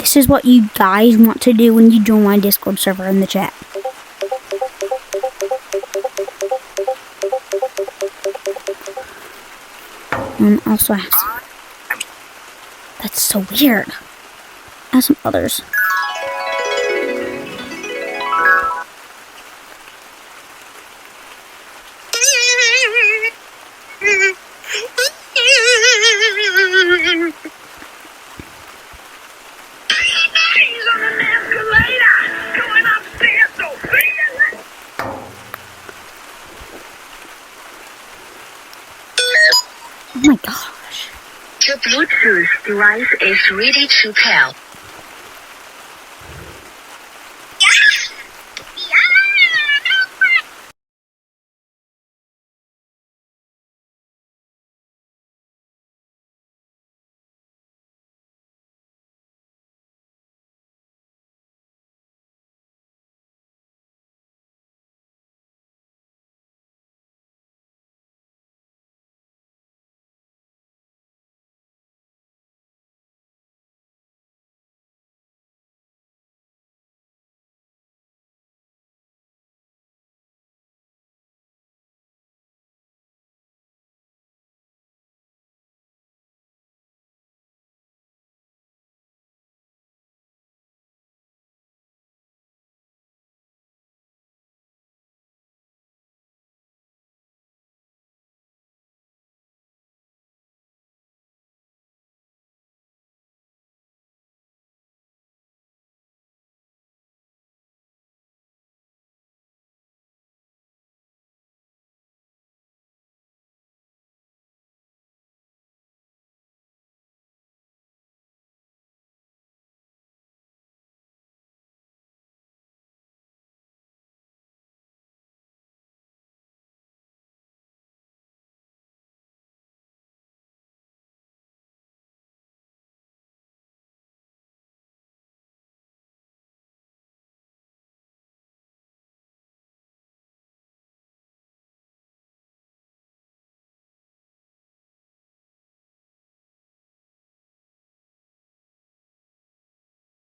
this is what you guys want to do when you join my Discord server in the chat. And also I have some. That's so weird. I have some others. Oh my gosh. The Bluetooth device is ready to pair.